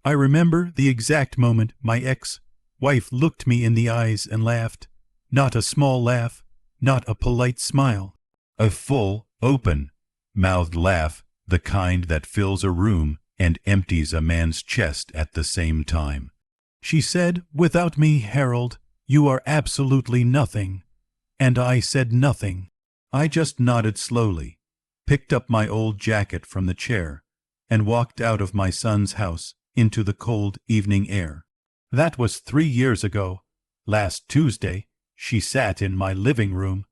I remember the exact moment my ex-wife looked me in the eyes and laughed. Not a small laugh, not a polite smile. A full, open-mouthed laugh, the kind that fills a room and empties a man's chest at the same time. She said, "Without me, Harold, you are absolutely nothing." And I said nothing. I just nodded slowly, picked up my old jacket from the chair, and walked out of my son's house into the cold evening air. That was 3 years ago. Last Tuesday, she sat in my living room,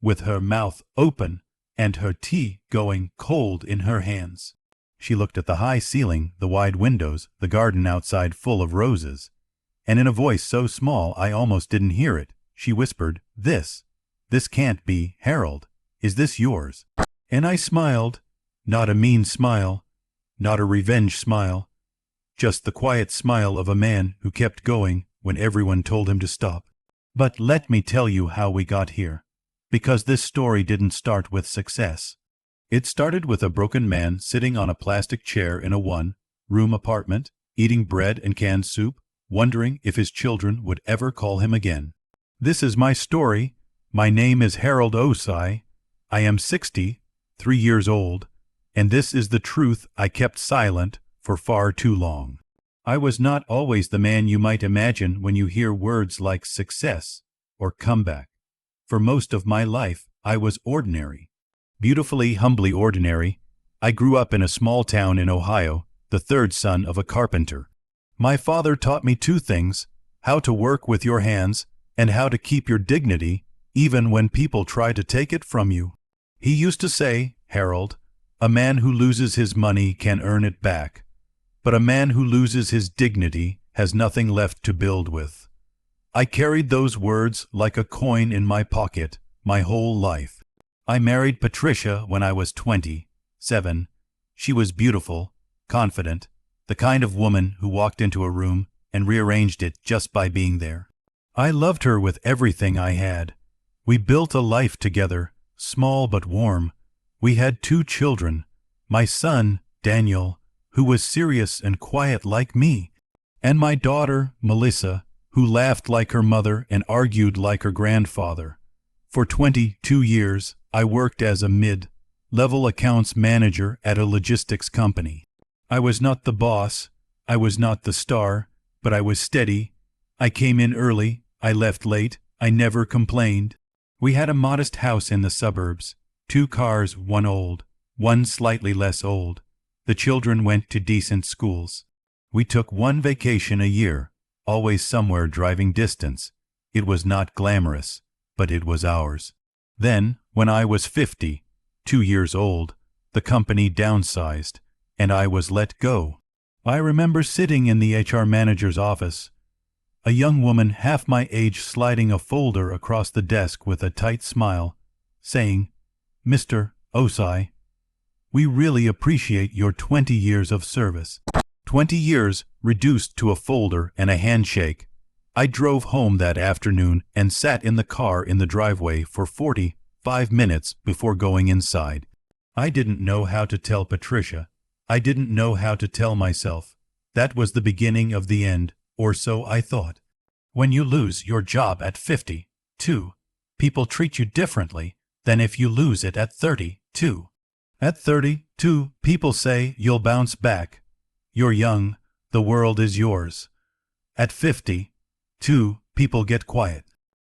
with her mouth open and her tea going cold in her hands. She looked at the high ceiling, the wide windows, the garden outside full of roses, and in a voice so small I almost didn't hear it, she whispered, This can't be, Harold. Is this yours?" And I smiled, not a mean smile, not a revenge smile, just the quiet smile of a man who kept going when everyone told him to stop. But let me tell you how we got here, because this story didn't start with success. It started with a broken man sitting on a plastic chair in a one-room apartment, eating bread and canned soup, wondering if his children would ever call him again. This is my story. My name is Harold Osai. I am 63 years old, and this is the truth I kept silent for far too long. I was not always the man you might imagine when you hear words like success or comeback. For most of my life, I was ordinary. Beautifully, humbly ordinary. I grew up in a small town in Ohio, the third son of a carpenter. My father taught me 2 things, how to work with your hands and how to keep your dignity even when people try to take it from you. He used to say, "Harold, a man who loses his money can earn it back, but a man who loses his dignity has nothing left to build with." I carried those words like a coin in my pocket my whole life. I married Patricia when I was 27. She was beautiful, confident, the kind of woman who walked into a room and rearranged it just by being there. I loved her with everything I had. We built a life together, small but warm. We had 2 children, my son, Daniel, who was serious and quiet like me, and my daughter, Melissa, who laughed like her mother and argued like her grandfather. For 22 years, I worked as a mid-level accounts manager at a logistics company. I was not the boss, I was not the star, but I was steady. I came in early, I left late, I never complained. We had a modest house in the suburbs, 2 cars, 1 old, 1 slightly less old. The children went to decent schools. We took 1 vacation a year, always somewhere driving distance. It was not glamorous, but it was ours. Then, when I was 52 years old, the company downsized, and I was let go. I remember sitting in the HR manager's office, a young woman half my age sliding a folder across the desk with a tight smile, saying, "Mr. Osai, we really appreciate your 20 years of service." 20 years reduced to a folder and a handshake. I drove home that afternoon and sat in the car in the driveway for 45 minutes before going inside. I didn't know how to tell Patricia. I didn't know how to tell myself. That was the beginning of the end, or so I thought. When you lose your job at 52, people treat you differently than if you lose it at 32. At 32, people say you'll bounce back. You're young, the world is yours. At 52, people get quiet.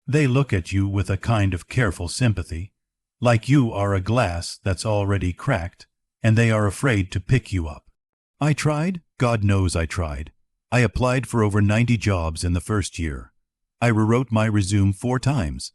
They look at you with a kind of careful sympathy, like you are a glass that's already cracked, and they are afraid to pick you up. I tried, God knows I tried. I applied for over 90 jobs in the first year. I rewrote my resume 4 times.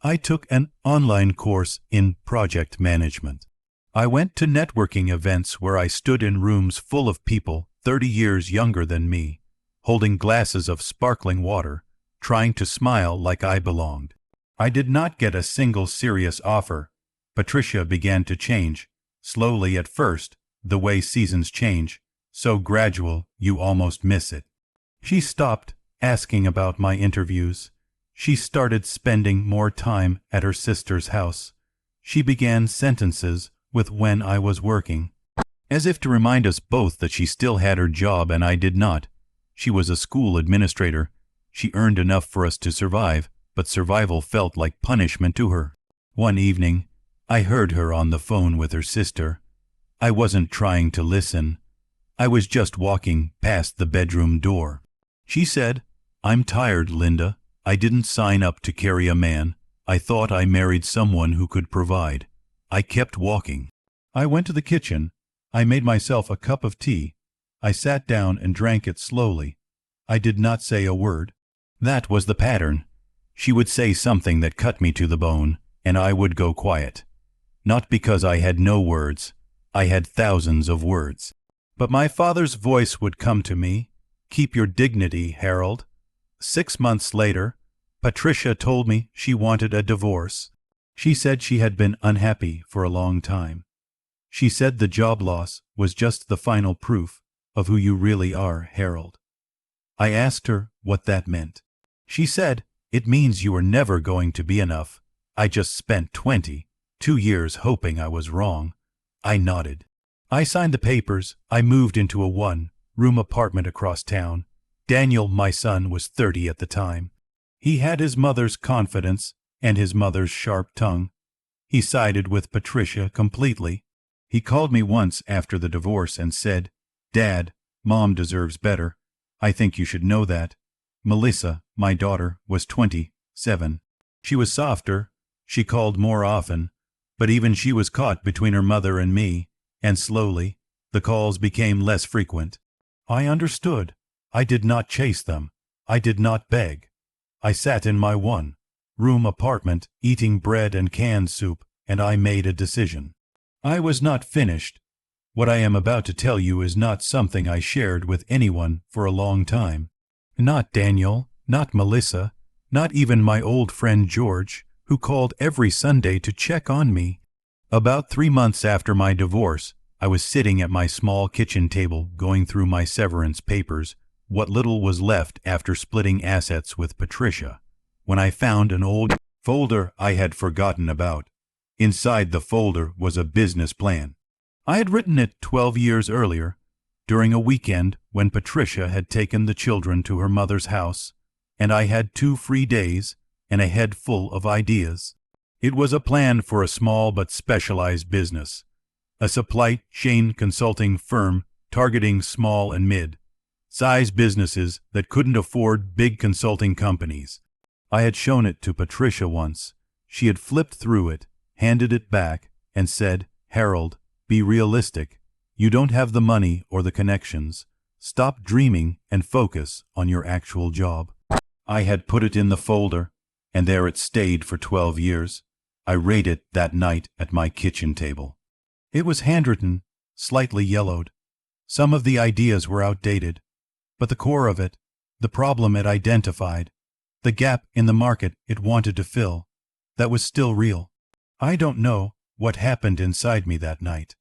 I took an online course in project management. I went to networking events where I stood in rooms full of people 30 years younger than me, holding glasses of sparkling water, trying to smile like I belonged. I did not get a single serious offer. Patricia began to change, slowly at first, the way seasons change, so gradual you almost miss it. She stopped asking about my interviews. She started spending more time at her sister's house. She began sentences with "when I was working." as if to remind us both that she still had her job and I did not. She was a school administrator. She earned enough for us to survive, but survival felt like punishment to her. One evening, I heard her on the phone with her sister. I wasn't trying to listen. I was just walking past the bedroom door. She said, "I'm tired, Linda. I didn't sign up to carry a man. I thought I married someone who could provide." I kept walking. I went to the kitchen. I made myself a cup of tea. I sat down and drank it slowly. I did not say a word. That was the pattern. She would say something that cut me to the bone, and I would go quiet. Not because I had no words. I had thousands of words. But my father's voice would come to me. "Keep your dignity, Harold." 6 months later, Patricia told me she wanted a divorce. She said she had been unhappy for a long time. She said the job loss was just the final proof of who you really are, Harold. I asked her what that meant. She said, "It means you are never going to be enough. I just spent 22 years hoping I was wrong." I nodded. I signed the papers. I moved into a one-room apartment across town. Daniel, my son, was 30 at the time. He had his mother's confidence and his mother's sharp tongue. He sided with Patricia completely. He called me once after the divorce and said, "Dad, Mom deserves better. I think you should know that." Melissa, my daughter, was 27. She was softer. She called more often. But even she was caught between her mother and me, and slowly, the calls became less frequent. I understood. I did not chase them. I did not beg. I sat in my one-room apartment, eating bread and canned soup, and I made a decision. I was not finished. What I am about to tell you is not something I shared with anyone for a long time. Not Daniel, not Melissa, not even my old friend George, who called every Sunday to check on me. About 3 months after my divorce, I was sitting at my small kitchen table going through my severance papers, what little was left after splitting assets with Patricia, when I found an old folder I had forgotten about. Inside the folder was a business plan. I had written it 12 years earlier, during a weekend when Patricia had taken the children to her mother's house, and I had 2 free days and a head full of ideas. It was a plan for a small but specialized business, a supply chain consulting firm targeting small and mid-sized businesses that couldn't afford big consulting companies. I had shown it to Patricia once. She had flipped through it, handed it back, and said, "Harold, be realistic. You don't have the money or the connections. Stop dreaming and focus on your actual job." I had put it in the folder, and there it stayed for 12 years. I read it that night at my kitchen table. It was handwritten, slightly yellowed. Some of the ideas were outdated, but the core of it, the problem it identified, the gap in the market it wanted to fill, that was still real. I don't know what happened inside me that night.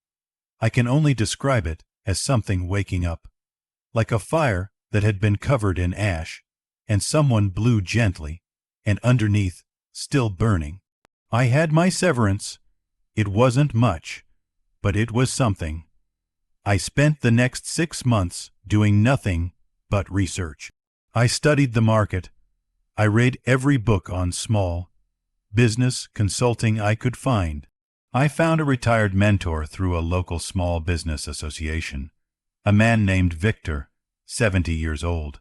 I can only describe it as something waking up, like a fire that had been covered in ash, and someone blew gently, and underneath, still burning. I had my severance. It wasn't much, but it was something. I spent the next 6 months doing nothing but research. I studied the market. I read every book on small business consulting I could find. I found a retired mentor through a local small business association, a man named Victor, 70 years old,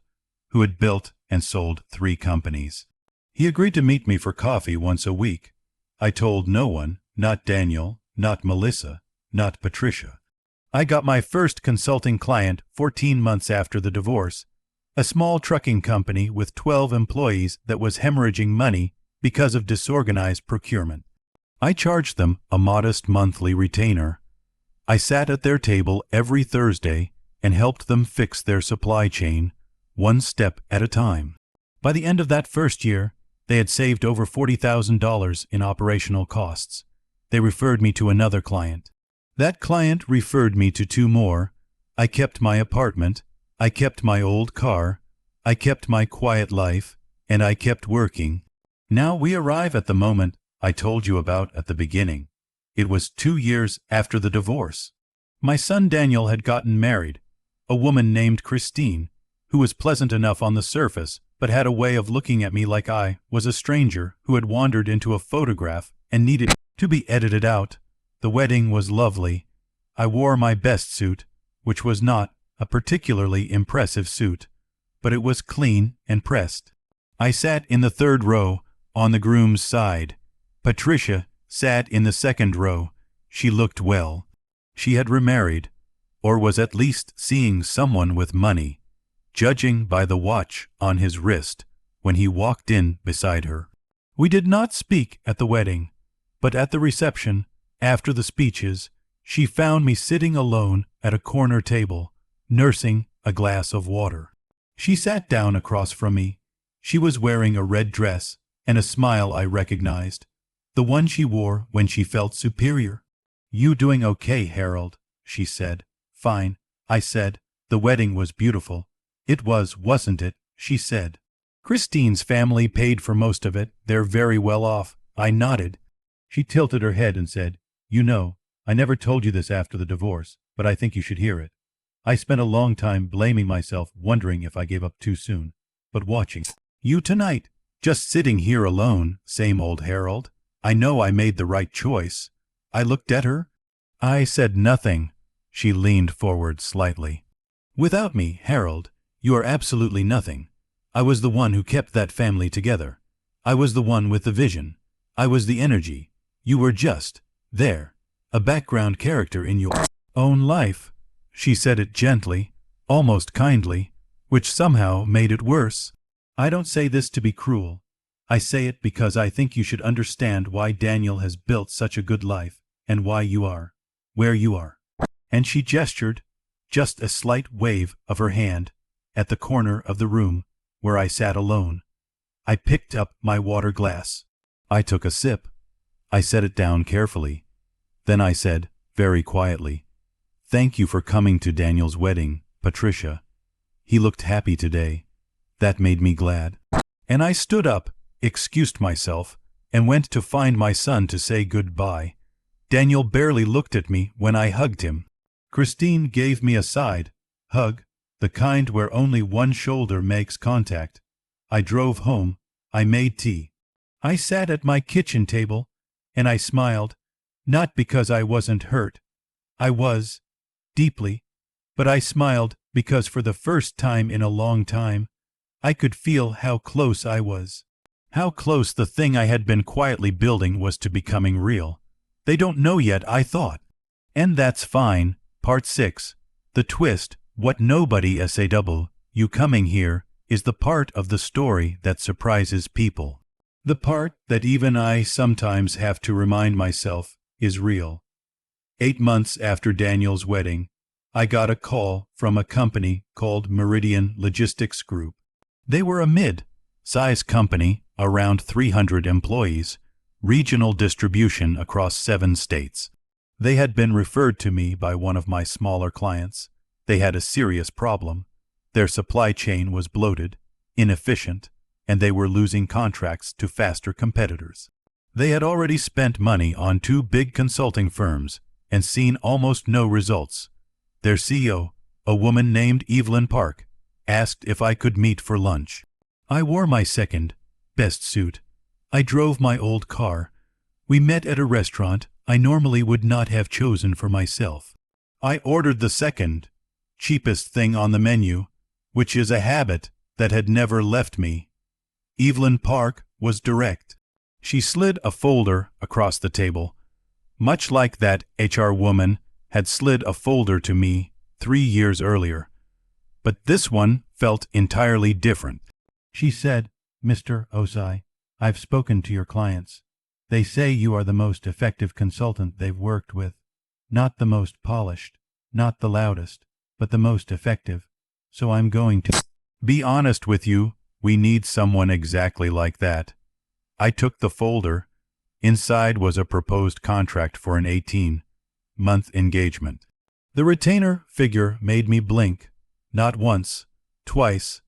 who had built and sold 3 companies. He agreed to meet me for coffee once a week. I told no one, not Daniel, not Melissa, not Patricia. I got my first consulting client 14 months after the divorce, a small trucking company with 12 employees that was hemorrhaging money because of disorganized procurement. I charged them a modest monthly retainer. I sat at their table every Thursday and helped them fix their supply chain, one step at a time. By the end of that first year, they had saved over $40,000 in operational costs. They referred me to another client. That client referred me to 2 more. I kept my apartment. I kept my old car. I kept my quiet life. And I kept working. Now we arrive at the moment I told you about at the beginning. It was 2 years after the divorce. My son Daniel had gotten married, a woman named Christine, who was pleasant enough on the surface, but had a way of looking at me like I was a stranger who had wandered into a photograph and needed to be edited out. The wedding was lovely. I wore my best suit, which was not a particularly impressive suit, but it was clean and pressed. I sat in the third row, on the groom's side. Patricia sat in the second row. She looked well. She had remarried, or was at least seeing someone with money, judging by the watch on his wrist when he walked in beside her. We did not speak at the wedding, but at the reception, after the speeches, she found me sitting alone at a corner table, nursing a glass of water. She sat down across from me. She was wearing a red dress and a smile I recognized, the one she wore when she felt superior. "You doing okay, Harold?" she said. "Fine," I said. "The wedding was beautiful." "It was, wasn't it?" she said. "Christine's family paid for most of it. They're very well off." I nodded. She tilted her head and said, "You know, I never told you this after the divorce, but I think you should hear it. I spent a long time blaming myself, wondering if I gave up too soon. But watching you tonight, just sitting here alone, same old Harold, I know I made the right choice." I looked at her. I said nothing. She leaned forward slightly. "Without me, Harold, you are absolutely nothing. I was the one who kept that family together. I was the one with the vision. I was the energy. You were just there, a background character in your own life." She said it gently, almost kindly, which somehow made it worse. "I don't say this to be cruel. I say it because I think you should understand why Daniel has built such a good life, and why you are where you are." And she gestured, just a slight wave of her hand, at the corner of the room where I sat alone. I picked up my water glass. I took a sip. I set it down carefully. Then I said, very quietly, "Thank you for coming to Daniel's wedding, Patricia. He looked happy today. That made me glad." And I stood up, excused myself, and went to find my son to say goodbye. Daniel barely looked at me when I hugged him. Christine gave me a side hug, the kind where only one shoulder makes contact. I drove home. I made tea. I sat at my kitchen table, and I smiled, not because I wasn't hurt. I was, deeply, but I smiled because for the first time in a long time, I could feel how close I was. How close the thing I had been quietly building was to becoming real. They don't know yet, I thought. And that's fine. Part 6. The twist, what nobody SAW, you coming here, is the part of the story that surprises people. The part that even I sometimes have to remind myself is real. 8 months after Daniel's wedding, I got a call from a company called Meridian Logistics Group. They were a mid-size company, around 300 employees, regional distribution across 7 states. They had been referred to me by one of my smaller clients. They had a serious problem. Their supply chain was bloated, inefficient, and they were losing contracts to faster competitors. They had already spent money on 2 big consulting firms and seen almost no results. Their CEO, a woman named Evelyn Park, asked if I could meet for lunch. I wore my second best suit. I drove my old car. We met at a restaurant I normally would not have chosen for myself. I ordered the second, cheapest thing on the menu, which is a habit that had never left me. Evelyn Park was direct. She slid a folder across the table, much like that HR woman had slid a folder to me 3 years earlier. But this one felt entirely different. She said, "Mr. Osai, I've spoken to your clients. They say you are the most effective consultant they've worked with. Not the most polished, not the loudest, but the most effective. So I'm going to be honest with you, we need someone exactly like that." I took the folder. Inside was a proposed contract for an 18-month engagement. The retainer figure made me blink. Not once, twice.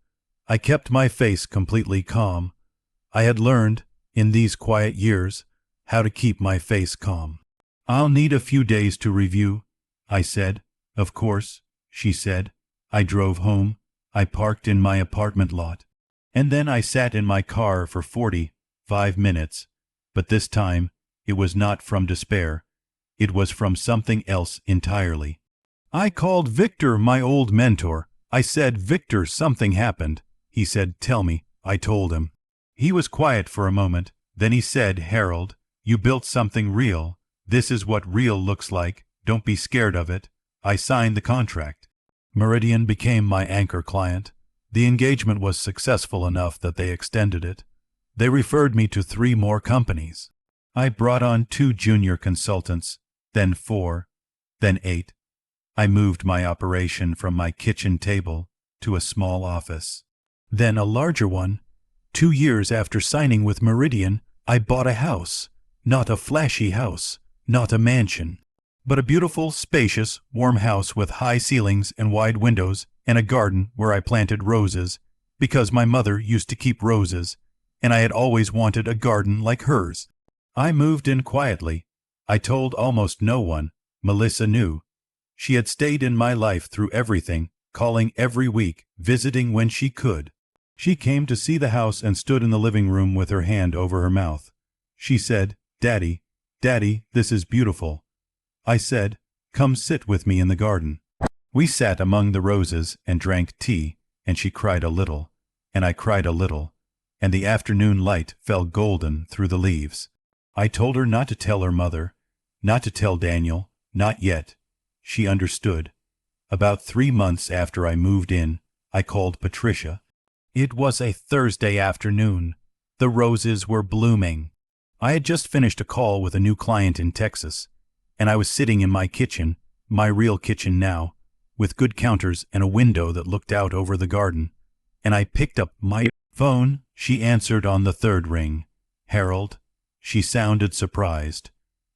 I kept my face completely calm. I had learned, in these quiet years, how to keep my face calm. "I'll need a few days to review," I said. Of course, she said. I drove home. I parked in my apartment lot. And then I sat in my car for 45 minutes. But this time, it was not from despair. It was from something else entirely. I called Victor, my old mentor. I said, Victor, something happened. He said, tell me. I told him. He was quiet for a moment. Then he said, Harold, you built something real. This is what real looks like. Don't be scared of it. I signed the contract. Meridian became my anchor client. The engagement was successful enough that they extended it. They referred me to 3 more companies. I brought on 2 junior consultants, then 4, then 8. I moved my operation from my kitchen table to a small office. Then a larger one. 2 years after signing with Meridian, I bought a house. Not a flashy house, not a mansion, but a beautiful, spacious, warm house with high ceilings and wide windows and a garden where I planted roses, because my mother used to keep roses, and I had always wanted a garden like hers. I moved in quietly. I told almost no one. Melissa knew. She had stayed in my life through everything, calling every week, visiting when she could. She came to see the house and stood in the living room with her hand over her mouth. She said, Daddy, Daddy, this is beautiful. I said, come sit with me in the garden. We sat among the roses and drank tea, and she cried a little, and I cried a little, and the afternoon light fell golden through the leaves. I told her not to tell her mother, not to tell Daniel, not yet. She understood. About 3 months after I moved in, I called Patricia. It was a Thursday afternoon. The roses were blooming. I had just finished a call with a new client in Texas, and I was sitting in my kitchen, my real kitchen now, with good counters and a window that looked out over the garden, and I picked up my phone. She answered on the 3rd ring. Harold. She sounded surprised.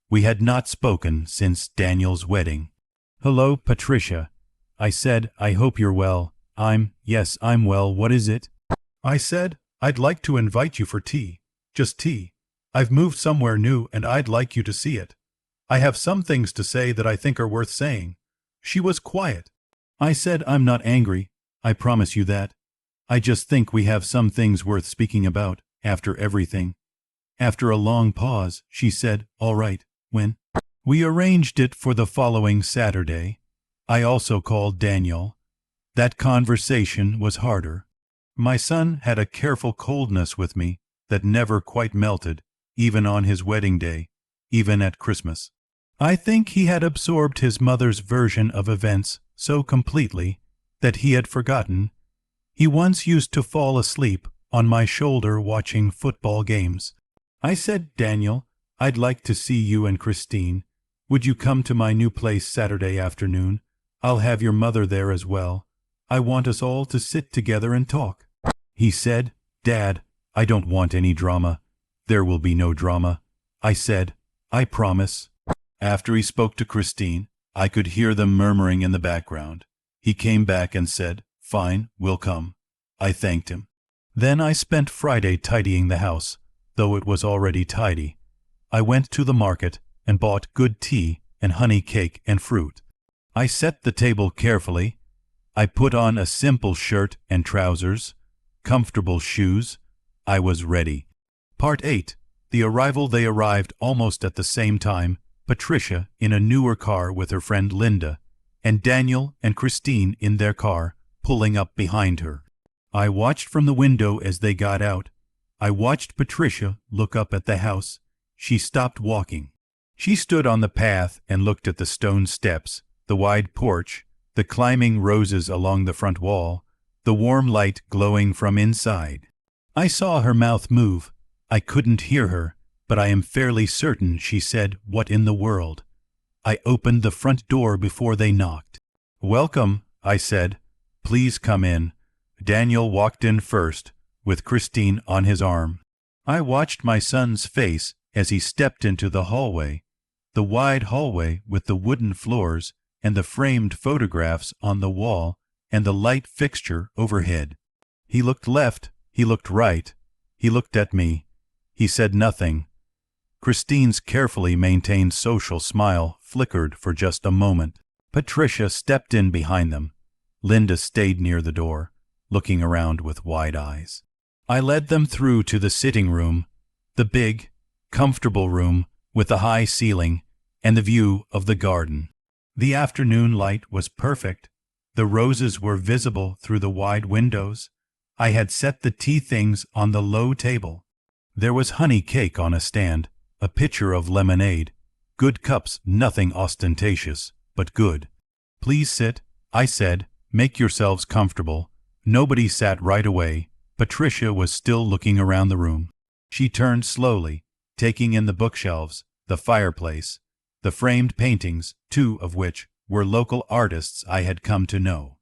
We had not spoken since Daniel's wedding. Hello, Patricia. I said, I hope you're well. Yes, I'm well. What is it? I said, I'd like to invite you for tea. Just tea. I've moved somewhere new and I'd like you to see it. I have some things to say that I think are worth saying. She was quiet. I said, I'm not angry. I promise you that. I just think we have some things worth speaking about, after everything. After a long pause, she said, all right, when? We arranged it for the following Saturday. I also called Daniel. That conversation was harder. My son had a careful coldness with me that never quite melted, even on his wedding day, even at Christmas. I think he had absorbed his mother's version of events so completely that he had forgotten. He once used to fall asleep on my shoulder watching football games. I said, Daniel, I'd like to see you and Christine. Would you come to my new place Saturday afternoon? I'll have your mother there as well. I want us all to sit together and talk. He said, Dad, I don't want any drama. There will be no drama. I said, I promise. After he spoke to Christine, I could hear them murmuring in the background. He came back and said, Fine, we'll come. I thanked him. Then I spent Friday tidying the house, though it was already tidy. I went to the market and bought good tea and honey cake and fruit. I set the table carefully. I put on a simple shirt and trousers, comfortable shoes. I was ready. Part 8. The arrival. They arrived almost at the same time, Patricia in a newer car with her friend Linda, and Daniel and Christine in their car, pulling up behind her. I watched from the window as they got out. I watched Patricia look up at the house. She stopped walking. She stood on the path and looked at the stone steps, the wide porch, the climbing roses along the front wall, the warm light glowing from inside. I saw her mouth move. I couldn't hear her, but I am fairly certain she said, What in the world? I opened the front door before they knocked. Welcome, I said. Please come in. Daniel walked in first, with Christine on his arm. I watched my son's face as he stepped into the hallway, the wide hallway with the wooden floors and the framed photographs on the wall and the light fixture overhead. He looked left, he looked right, he looked at me. He said nothing. Christine's carefully maintained social smile flickered for just a moment. Patricia stepped in behind them. Linda stayed near the door, looking around with wide eyes. I led them through to the sitting room, the big, comfortable room with the high ceiling and the view of the garden. The afternoon light was perfect. The roses were visible through the wide windows. I had set the tea things on the low table. There was honey cake on a stand, a pitcher of lemonade, good cups, nothing ostentatious, but good. Please sit, I said, make yourselves comfortable. Nobody sat right away. Patricia was still looking around the room. She turned slowly, taking in the bookshelves, the fireplace, the framed paintings, 2 of which were local artists I had come to know.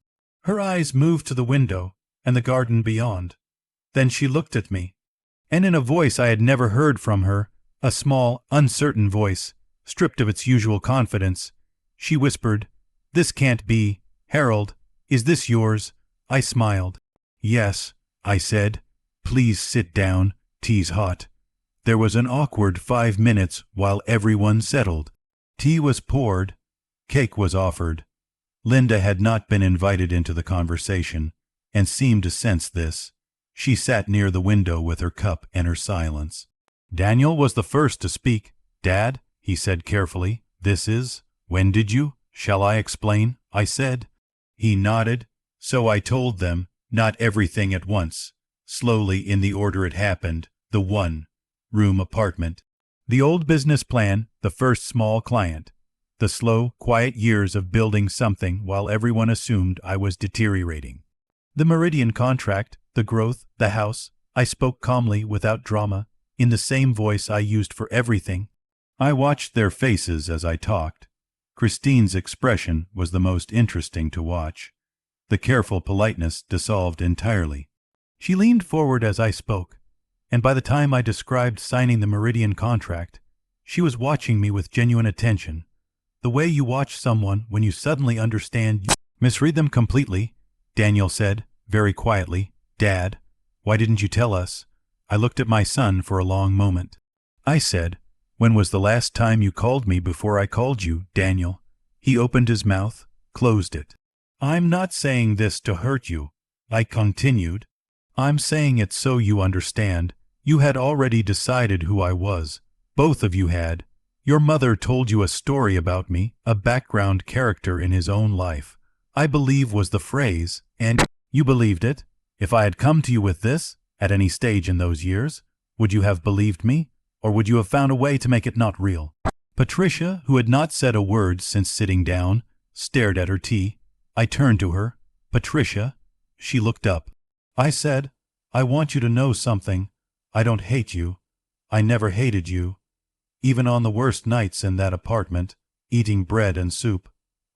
Her eyes moved to the window and the garden beyond. Then she looked at me, and in a voice I had never heard from her, a small, uncertain voice, stripped of its usual confidence, she whispered, "This can't be. Harold, is this yours?" I smiled. "Yes," I said. "Please sit down. Tea's hot." There was an awkward 5 minutes while everyone settled. Tea was poured. Cake was offered. Linda had not been invited into the conversation, and seemed to sense this. She sat near the window with her cup and her silence. Daniel was the first to speak. "Dad," he said carefully, "this is... When did you... Shall I explain?" I said. He nodded. So I told them, not everything at once, slowly in the order it happened, the one-room apartment, the old business plan, the first small client, the slow, quiet years of building something while everyone assumed I was deteriorating, the Meridian contract, the growth, the house. I spoke calmly, without drama, in the same voice I used for everything. I watched their faces as I talked. Christine's expression was the most interesting to watch. The careful politeness dissolved entirely. She leaned forward as I spoke, and by the time I described signing the Meridian contract, she was watching me with genuine attention, the way you watch someone when you suddenly understand you misread them completely. Daniel said, very quietly, "Dad, why didn't you tell us?" I looked at my son for a long moment. I said, "When was the last time you called me before I called you, Daniel?" He opened his mouth, closed it. "I'm not saying this to hurt you," I continued. "I'm saying it so you understand. You had already decided who I was. Both of you had. Your mother told you a story about me, a background character in his own life, I believe was the phrase, and you believed it. If I had come to you with this, at any stage in those years, would you have believed me? Or would you have found a way to make it not real?" Patricia, who had not said a word since sitting down, stared at her tea. I turned to her. "Patricia." She looked up. I said, "I want you to know something. I don't hate you. I never hated you. Even on the worst nights in that apartment, eating bread and soup,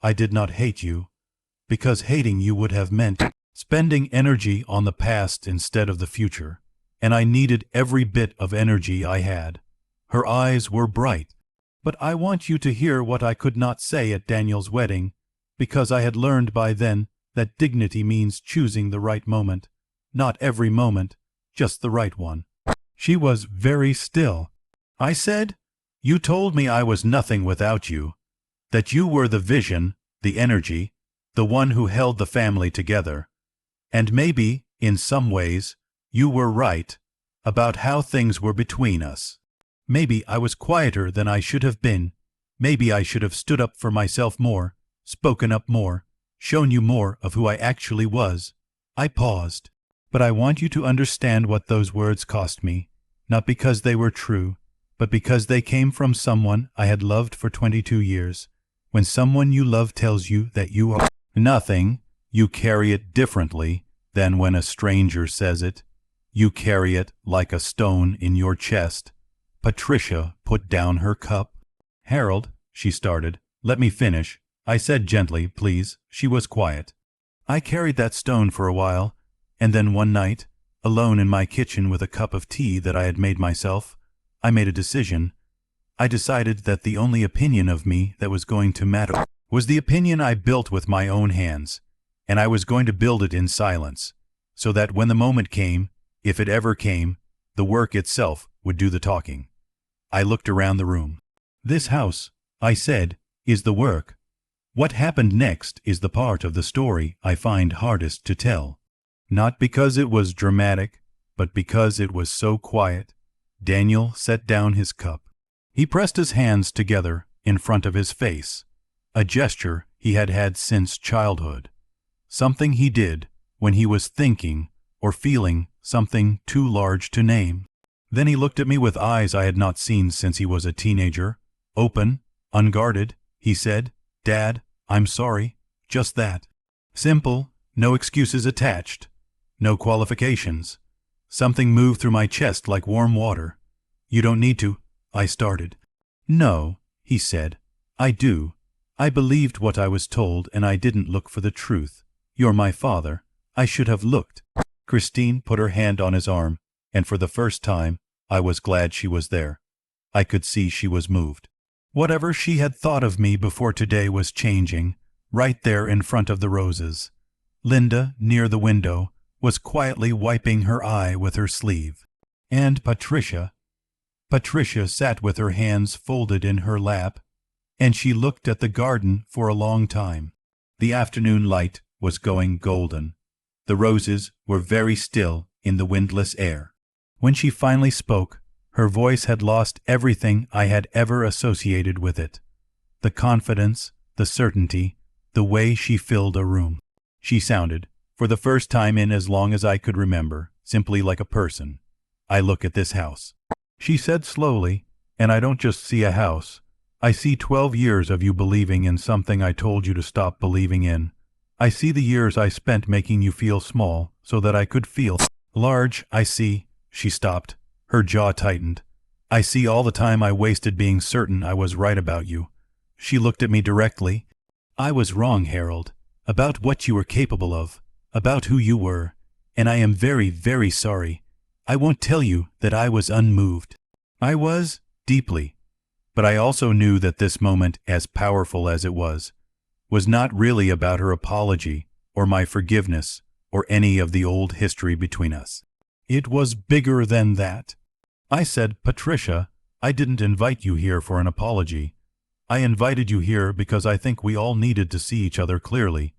I did not hate you. Because hating you would have meant spending energy on the past instead of the future. And I needed every bit of energy I had." Her eyes were bright. "But I want you to hear what I could not say at Daniel's wedding, because I had learned by then that dignity means choosing the right moment. Not every moment, just the right one." She was very still. I said, "You told me I was nothing without you, that you were the vision, the energy, the one who held the family together. And maybe, in some ways, you were right about how things were between us. Maybe I was quieter than I should have been. Maybe I should have stood up for myself more, spoken up more, shown you more of who I actually was." I paused. "But I want you to understand what those words cost me, not because they were true, but because they came from someone I had loved for 22 years. When someone you love tells you that you are nothing, you carry it differently than when a stranger says it. You carry it like a stone in your chest." Patricia put down her cup. "Harold," she started. "Let me finish." I said gently, "Please." She was quiet. "I carried that stone for a while, and then one night, alone in my kitchen with a cup of tea that I had made myself, I made a decision. I decided that the only opinion of me that was going to matter was the opinion I built with my own hands, and I was going to build it in silence, so that when the moment came, if it ever came, the work itself would do the talking." I looked around the room. "This house," I said, "is the work. What happened next is the part of the story I find hardest to tell. Not because it was dramatic, but because it was so quiet. Daniel set down his cup. He pressed his hands together in front of his face, a gesture he had had since childhood. Something he did when he was thinking or feeling something too large to name. Then he looked at me with eyes I had not seen since he was a teenager. Open, unguarded, he said, "Dad, I'm sorry." Just that. Simple, no excuses attached, no qualifications. Something moved through my chest like warm water. "You don't need to," I started. "No," he said, "I do. I believed what I was told and I didn't look for the truth. You're my father. I should have looked." Christine put her hand on his arm, and for the first time, I was glad she was there. I could see she was moved. Whatever she had thought of me before today was changing, right there in front of the roses. Linda, near the window, was quietly wiping her eye with her sleeve. And Patricia sat with her hands folded in her lap, and she looked at the garden for a long time. The afternoon light was going golden. The roses were very still in the windless air. When she finally spoke, her voice had lost everything I had ever associated with it. The confidence, the certainty, the way she filled a room. She sounded, for the first time in as long as I could remember, simply like a person. "I look at this house," she said slowly, "and I don't just see a house. I see 12 years of you believing in something I told you to stop believing in. I see the years I spent making you feel small so that I could feel large. I see." She stopped. Her jaw tightened. "I see all the time I wasted being certain I was right about you." She looked at me directly. "I was wrong, Harold, about what you were capable of, about who you were, and I am very, very sorry. I won't tell you that I was unmoved. I was, deeply. But I also knew that this moment, as powerful as it was not really about her apology or my forgiveness or any of the old history between us. It was bigger than that. I said, "Patricia, I didn't invite you here for an apology. I invited you here because I think we all needed to see each other clearly.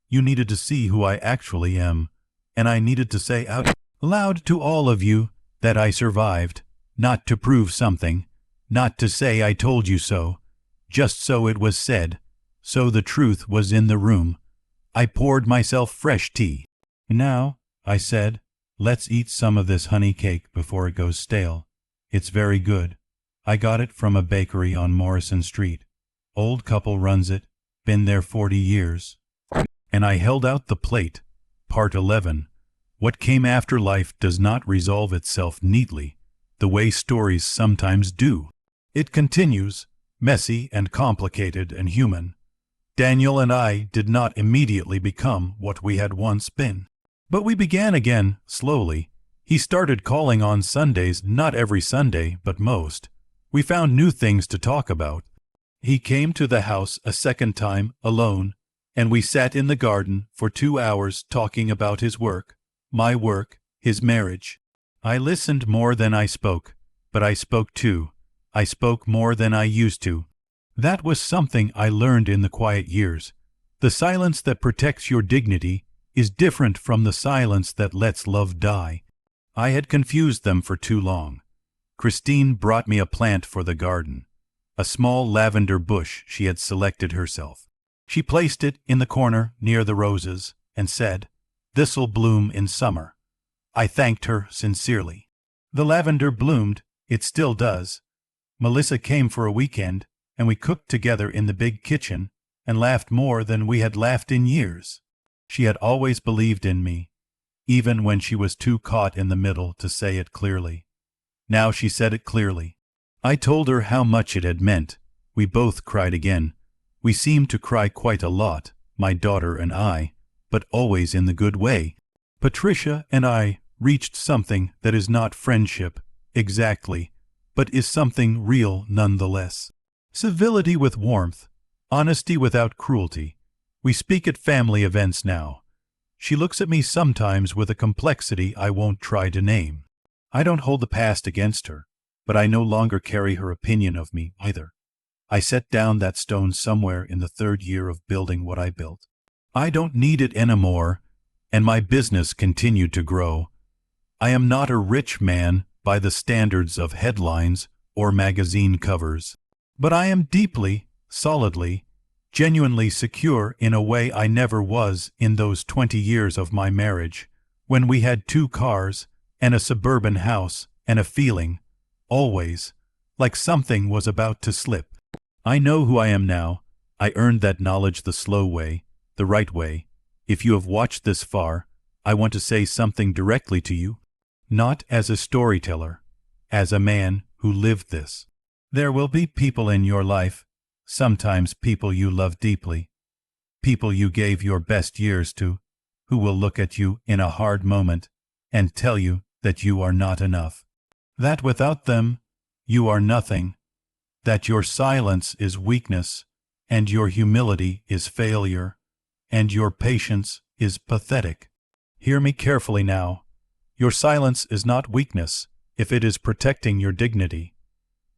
You needed to see who I actually am, and I needed to say out loud to all of you that I survived, not to prove something, not to say I told you so, just so it was said, so the truth was in the room." I poured myself fresh tea. "Now," I said, "let's eat some of this honey cake before it goes stale. It's very good. I got it from a bakery on Morrison Street. Old couple runs it, been there 40 years. And I held out the plate. Part 11. What came after life does not resolve itself neatly, the way stories sometimes do. It continues, messy and complicated and human. Daniel and I did not immediately become what we had once been. But we began again, slowly. He started calling on Sundays, not every Sunday, but most. We found new things to talk about. He came to the house a second time, alone, and we sat in the garden for 2 hours talking about his work, my work, his marriage. I listened more than I spoke, but I spoke too. I spoke more than I used to. That was something I learned in the quiet years. The silence that protects your dignity is different from the silence that lets love die. I had confused them for too long. Christine brought me a plant for the garden, a small lavender bush she had selected herself. She placed it in the corner near the roses and said, "This'll bloom in summer." I thanked her sincerely. The lavender bloomed, it still does. Melissa came for a weekend, and we cooked together in the big kitchen and laughed more than we had laughed in years. She had always believed in me, even when she was too caught in the middle to say it clearly. Now she said it clearly. I told her how much it had meant. We both cried again. We seemed to cry quite a lot, my daughter and I, but always in the good way. Patricia and I reached something that is not friendship, exactly, but is something real nonetheless. Civility with warmth, honesty without cruelty. We speak at family events now. She looks at me sometimes with a complexity I won't try to name. I don't hold the past against her, but I no longer carry her opinion of me either. I set down that stone somewhere in the 3rd year of building what I built. I don't need it anymore, and my business continued to grow. I am not a rich man by the standards of headlines or magazine covers, but I am deeply, solidly, genuinely secure in a way I never was in those 20 years of my marriage, when we had 2 cars and a suburban house and a feeling, always, like something was about to slip. I know who I am now. I earned that knowledge the slow way, the right way. If you have watched this far, I want to say something directly to you, not as a storyteller, as a man who lived this. There will be people in your life, sometimes people you love deeply, people you gave your best years to, who will look at you in a hard moment and tell you that you are not enough, that without them, you are nothing, that your silence is weakness, and your humility is failure, and your patience is pathetic. Hear me carefully now. Your silence is not weakness if it is protecting your dignity.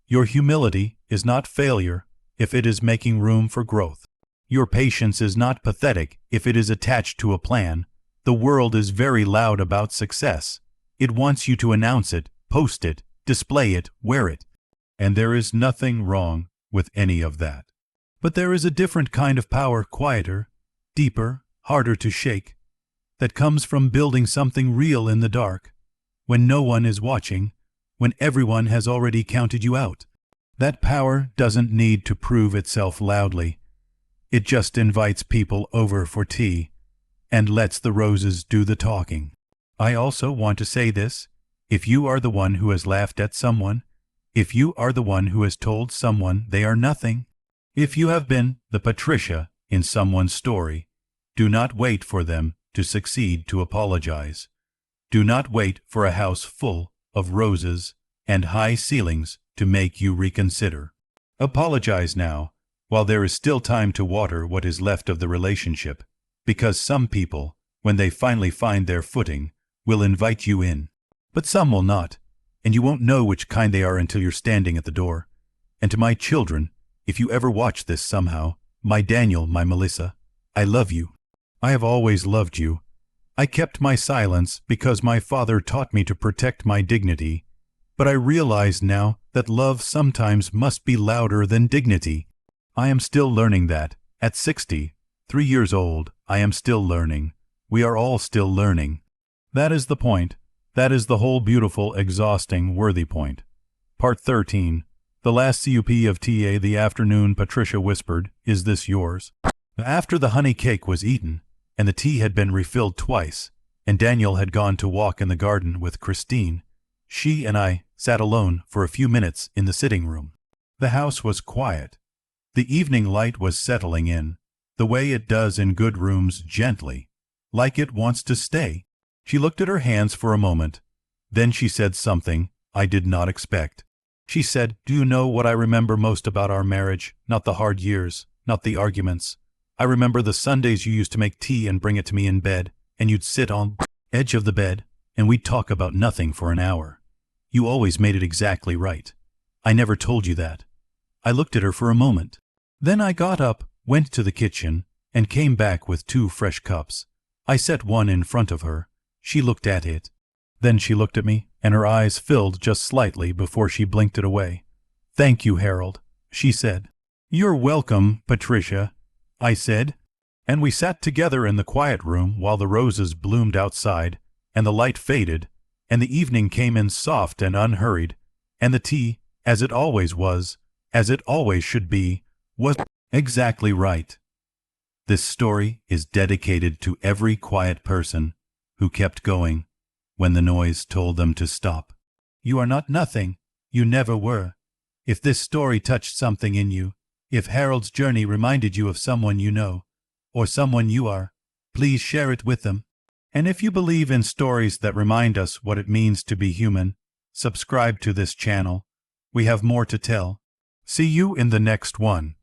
Your humility is not failure if it is making room for growth. Your patience is not pathetic if it is attached to a plan. The world is very loud about success. It wants you to announce it, post it, display it, wear it. And there is nothing wrong with any of that. But there is a different kind of power, quieter, deeper, harder to shake, that comes from building something real in the dark, when no one is watching, when everyone has already counted you out. That power doesn't need to prove itself loudly. It just invites people over for tea and lets the roses do the talking. I also want to say this: if you are the one who has laughed at someone, if you are the one who has told someone they are nothing, if you have been the Patricia in someone's story, do not wait for them to succeed to apologize. Do not wait for a house full of roses and high ceilings to make you reconsider. Apologize now, while there is still time to water what is left of the relationship, because some people, when they finally find their footing, will invite you in. But some will not, and you won't know which kind they are until you're standing at the door. And to my children, if you ever watch this somehow, my Daniel, my Melissa, I love you. I have always loved you. I kept my silence because my father taught me to protect my dignity, but I realize now that love sometimes must be louder than dignity. I am still learning that. At 60, 3 years old, I am still learning. We are all still learning. That is the point. That is the whole beautiful, exhausting, worthy point. Part 13. The last CUP of TA the afternoon, Patricia whispered, "Is this yours?" After the honey cake was eaten, and the tea had been refilled twice, and Daniel had gone to walk in the garden with Christine, she and I sat alone for a few minutes in the sitting room. The house was quiet. The evening light was settling in, the way it does in good rooms, gently, like it wants to stay. She looked at her hands for a moment. Then she said something I did not expect. She said, "Do you know what I remember most about our marriage? Not the hard years, not the arguments. I remember the Sundays you used to make tea and bring it to me in bed, and you'd sit on the edge of the bed, and we'd talk about nothing for an hour. You always made it exactly right. I never told you that." I looked at her for a moment. Then I got up, went to the kitchen, and came back with 2 fresh cups. I set one in front of her. She looked at it. Then she looked at me, and her eyes filled just slightly before she blinked it away. "Thank you, Harold," she said. "You're welcome, Patricia," I said. And we sat together in the quiet room while the roses bloomed outside, and the light faded, and the evening came in soft and unhurried, and the tea, as it always was, as it always should be, was exactly right. This story is dedicated to every quiet person who kept going when the noise told them to stop. You are not nothing. You never were. If this story touched something in you, if Harold's journey reminded you of someone you know, or someone you are, please share it with them. And if you believe in stories that remind us what it means to be human, subscribe to this channel. We have more to tell. See you in the next one.